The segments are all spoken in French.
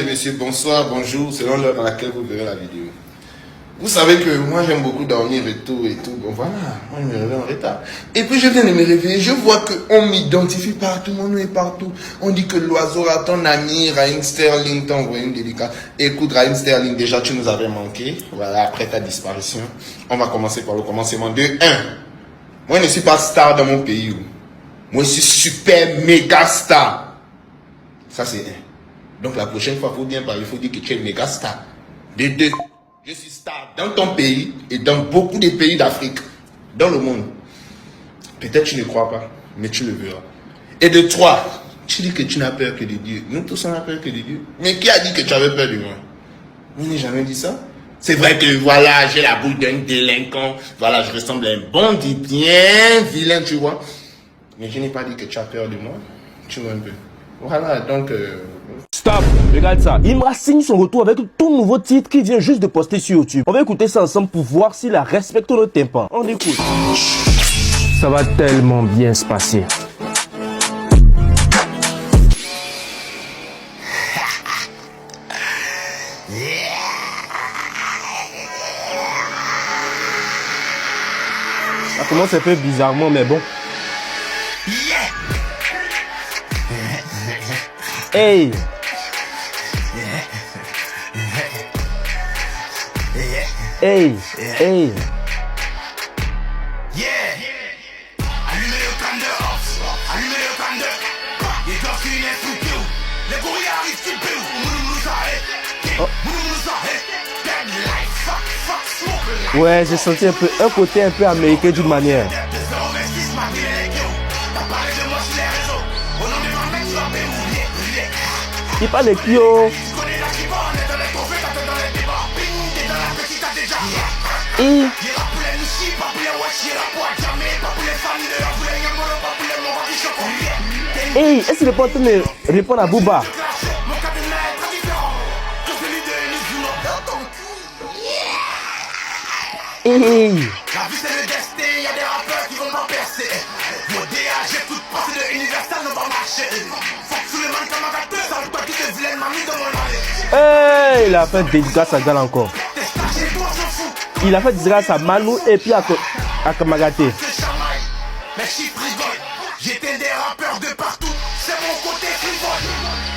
Messieurs, bonsoir, bonjour, selon l'heure à laquelle vous verrez la vidéo. Vous savez que moi j'aime beaucoup dormir et tout. Bon voilà, moi je me réveille en retard. Et puis je viens de me réveiller, je vois qu'on m'identifie partout, mon nom est partout. On dit que l'oiseau a ton ami, Raheem Sterling, t'a envoyé une dédicace. Écoute Raheem Sterling, déjà tu nous avais manqué. Voilà, après ta disparition. On va commencer par le commencement de 1. Moi je ne suis pas star dans mon pays. Moi je suis super méga star. Ça c'est 1. Donc la prochaine fois, il faut bien parler, il faut dire que tu es méga star. De 2, je suis star dans ton pays et dans beaucoup de pays d'Afrique, dans le monde. Peut-être tu ne crois pas, mais tu le verras. Et de 3, tu dis que tu n'as peur que de Dieu. Nous tous on a peur que de Dieu. Mais qui a dit que tu avais peur de moi? Je n'ai jamais dit ça. C'est vrai que voilà, j'ai la bouche d'un délinquant. Voilà, je ressemble à un bandit bien vilain, tu vois. Mais je n'ai pas dit que tu as peur de moi. Tu vois un peu. Voilà, donc... Stop, regarde ça. Imra signe son retour avec tout nouveau titre qu'il vient juste de poster sur YouTube. On va écouter ça ensemble pour voir s'il a respecté notre tympan. On écoute. Ça va tellement bien se passer. Ça commence un peu bizarrement, mais bon. Hey! Hey! Hey! Allumez le camp dehors, allumez le camp dehors. Les gars finissent sous pied. Les gorilles arrivent sur pied. Ouais, j'ai senti un côté un peu américain d'une manière. Il parle de Kyo. Hey, est-ce qu'il n'est pas en train de répondre à Booba? Hey. La vie c'est le destin, il y a des rappeurs qui vont pas percer. Mon DAG toute passée de Universal ne va marcher. Fuck Suleiman Kamagaté, ça le papier de vilaine mamie dans mon allée. Hey, il a fait dédicace à Gal encore. Il a fait dédicace à Manu et puis à Kamagaté. Mais chiffres rigolent, j'étais des rappeurs de partout. C'est mon côté frivole.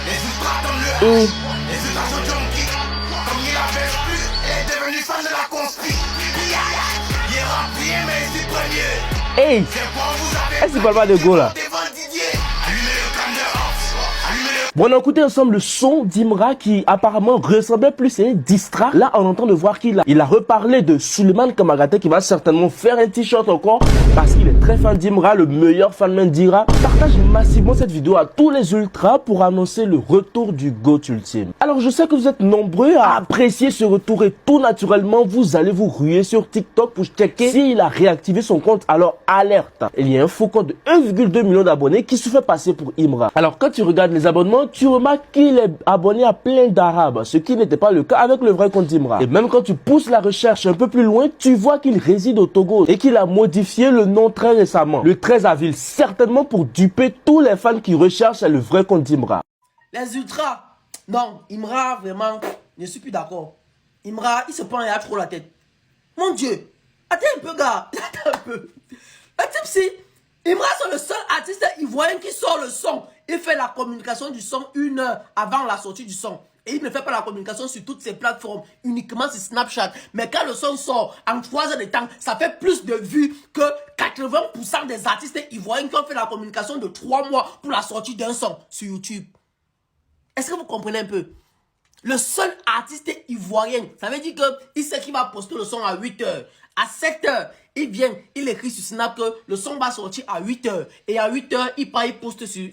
Les ultras comme le H, les ultras sont junkies. Comme il avait plus, elle est devenue fan de la conspi. Il rappe bien mais il est premier. Hey, est-ce qu'il parle pas de go là? Bon, on a écouté ensemble le son d'Imra qui apparemment ressemblait plus à un distract. Là, on entend de voir qu'il a reparlé de Suleiman Kamagaté qui va certainement faire un t-shirt encore parce qu'il est très fan d'Imra, le meilleur fan d'Imra. Partage massivement cette vidéo à tous les ultras pour annoncer le retour du GOAT ultime. Alors, je sais que vous êtes nombreux à apprécier ce retour et tout naturellement, vous allez vous ruer sur TikTok pour checker s'il a réactivé son compte. Alors, alerte, il y a un faux compte de 1,2 million d'abonnés qui se fait passer pour Imra. Alors, quand tu regardes les abonnements, tu remarques qu'il est abonné à plein d'arabes, ce qui n'était pas le cas avec le vrai compte d'Imra. Et même quand tu pousses la recherche un peu plus loin, tu vois qu'il réside au Togo et qu'il a modifié le nom très récemment, le 13 avril, certainement pour duper tous les fans qui recherchent le vrai compte d'Imra. Les ultras, non, Imra, vraiment, je ne suis plus d'accord. Imra, il se prend et a trop la tête. Mon Dieu, attends un peu, gars, attends un peu. Le type, si Imra, c'est le seul artiste ivoirien qui sort le son. Il fait la communication du son 1 heure avant la sortie du son. Et il ne fait pas la communication sur toutes ces plateformes, uniquement sur Snapchat. Mais quand le son sort en 3 heures de temps, ça fait plus de vues que 80% des artistes ivoiriens qui ont fait la communication de 3 mois pour la sortie d'un son sur YouTube. Est-ce que vous comprenez un peu? Le seul artiste ivoirien, ça veut dire qu'il sait qu'il va poster le son à 8 heures. À 7 heures, il vient, il écrit sur Snap que le son va sortir à 8 heures. Et à 8 heures, il poste sur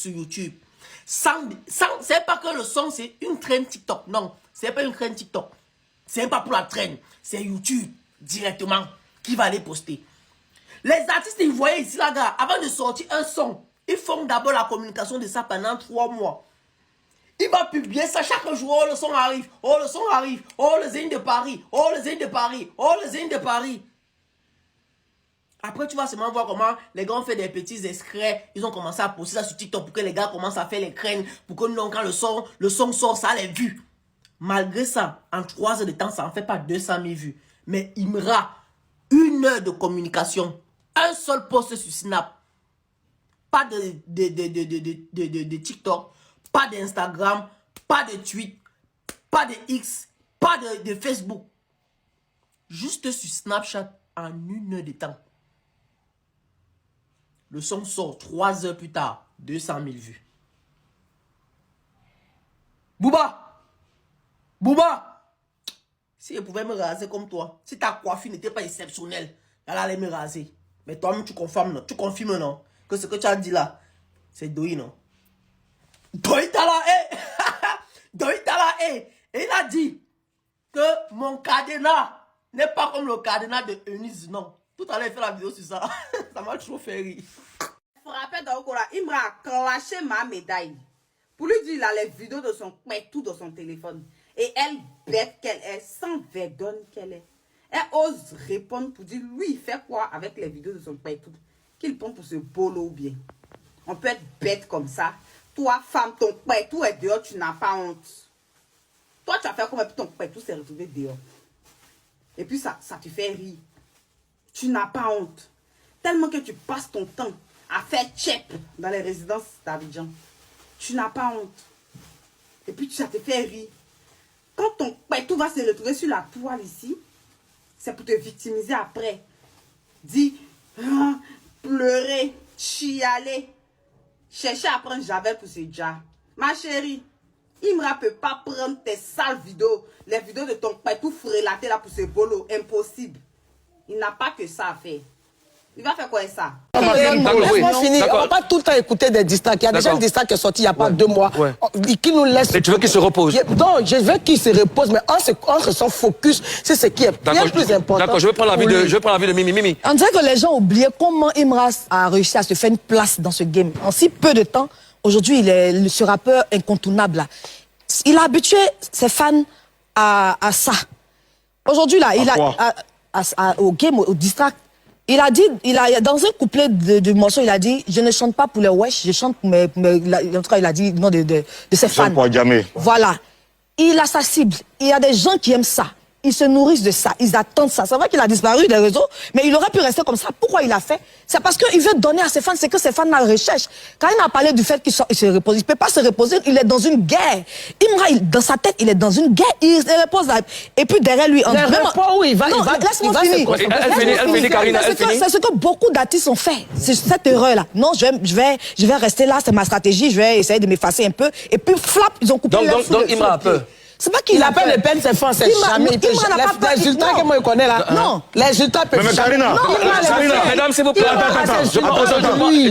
YouTube. C'est pas que le son, c'est une traîne TikTok. Non, c'est pas une traîne TikTok. C'est pas pour la traîne. C'est YouTube, directement, qui va aller poster. Les artistes ivoiriens ici, là, gars, avant de sortir un son, ils font d'abord la communication de ça pendant 3 mois. Il va publier ça chaque jour. Oh, le son arrive. Oh, le son arrive. Oh, le Zénith de Paris. Oh, le Zénith de Paris. Oh, le Zénith de Paris. Après, tu vas seulement voir comment les gars ont fait des petits extraits. Ils ont commencé à poster ça sur TikTok pour que les gars commencent à faire les crânes. Pour que nous, quand le son sort, ça a les vues. Malgré ça, en 3 heures de temps, ça en fait pas 200 000 vues. Mais Imra, 1 heure de communication. Un seul post sur Snap. Pas de TikTok. Pas d'Instagram. Pas de tweet. Pas de X. Pas de Facebook. Juste sur Snapchat en 1 heure de temps. Le son sort 3 heures plus tard. 200 000 vues. Booba, si je pouvais me raser comme toi, si ta coiffure n'était pas exceptionnelle, elle allait me raser. Mais toi-même, tu confirmes, non, que ce que tu as dit là, c'est Doi, non? Doi Tala, Doi Tala, et il a dit que mon cadenas n'est pas comme le cadenas de Eunice, non. Tout à l'heure, il fait la vidéo sur ça. Ça m'a toujours fait rire. Frappé dans le cola, il m'a clashé ma médaille. Pour lui dire, il a les vidéos de son père, tout dans son téléphone. Et elle, bête qu'elle est, sans vergogne qu'elle est, elle ose répondre pour dire, lui, il fait quoi avec les vidéos de son père, tout. Qu'il prend pour ce bolo ou bien. On peut être bête comme ça. Toi, femme, ton père, tout est dehors, tu n'as pas honte. Toi, tu as fait comment ton père, tout s'est retrouvé dehors. Et puis ça te fait rire. Tu n'as pas honte. Tellement que tu passes ton temps à faire tchèp dans les résidences d'Abidjan. Tu n'as pas honte. Et puis ça te fait rire. Quand ton père, tout va se retrouver sur la toile ici, c'est pour te victimiser après. Dis, pleurer, chialer, chercher à prendre Javel pour ce jar. Ma chérie, Imra ne peut pas prendre tes sales vidéos, les vidéos de ton père tout frélaté là pour ce bolo. Impossible. Il n'a pas que ça à faire. Il va faire quoi avec ça? Laisse-moi finir. On ne va pas tout le temps écouter des distracts. Il y a déjà un distract qui est sorti il n'y a pas 2 mois. Qui nous laisse. Et tu veux qu'il se repose? Non, je veux qu'il se repose, mais on se sent focus. C'est ce qui est bien plus important. D'accord, je vais prendre l'avis de Mimi. On dirait que les gens oubliaient comment Imra a réussi à se faire une place dans ce game. En si peu de temps, aujourd'hui, il est ce rappeur incontournable là. Il a habitué ses fans à ça. Aujourd'hui, là, au game, au distract. Il a dit, dans un couplet du morceau, il a dit, je ne chante pas pour les wesh, je chante pour en tout cas, il a dit le nom de ses fans. Voilà. Il a sa cible. Il y a des gens qui aiment ça. Ils se nourrissent de ça. Ils attendent ça. C'est vrai qu'il a disparu des réseaux, mais il aurait pu rester comme ça. Pourquoi il a fait? C'est parce qu'il veut donner à ses fans. C'est que ses fans la recherchent. Quand il a parlé du fait qu'il se repose, il ne peut pas se reposer. Il est dans une guerre. Imra, dans sa tête, il est dans une guerre. Il se repose là. Et puis derrière lui, laisse-moi finir. Elle finit, Karina. C'est ce que beaucoup d'artistes ont fait. C'est cette erreur-là. Non, je vais rester là. C'est ma stratégie. Je vais essayer de m'effacer un peu. Et puis, flap, ils ont coupé. Donc Imra a peur. C'est pas qu'il a pas de peine, ses fans, c'est jamais. Les résultats que moi je connais là. Non. Les résultats peuvent. Mais Karina, mesdames, s'il vous plaît.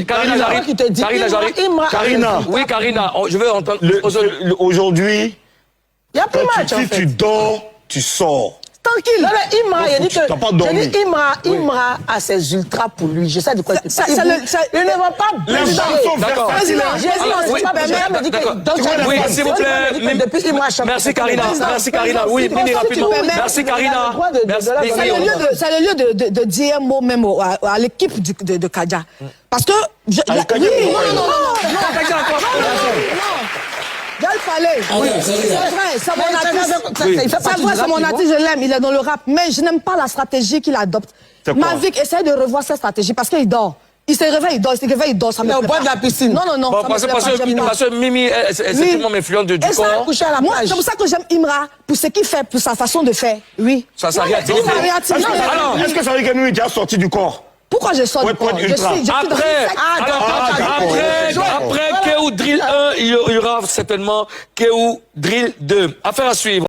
Karina, j'arrive. Karina. Oui, Karina, je veux entendre. Aujourd'hui, il y a plus match. Si tu dors, tu sors. Tranquille. Non, mais Imra, il dit que. T'as pas dormi. Imra a ses ultras pour lui. Je sais de quoi il parle. Il ne va pas Les gens sont versatiles. Oui, s'il vous plaît. Merci, Karina. Merci, Karina. Oui, Mimi, rapidement. Merci, Karina. C'est le lieu de dire un mot même à l'équipe de Kadja. Parce que. Oui, non. Il fallait. C'est vrai, c'est mon artiste. C'est vrai, c'est mon artiste, je l'aime, il est dans le rap. Mais je n'aime pas la stratégie qu'il adopte. Mavic essaie de revoir sa stratégie parce qu'il dort. Il se réveille, il dort, il se réveille, il dort. Ça me au bord de la piscine. Non. Parce que Mimi, c'est tellement influente du corps. Moi, c'est pour ça que j'aime Imra, pour ce qu'il fait, pour sa façon de faire. Oui. Ça réactive. Est-ce que ça veut dire que Mimi est déjà sorti du corps? Pourquoi je sors du corps? Après Kéou Drill 1, il y aura certainement Kéou Drill 2. Affaire à suivre.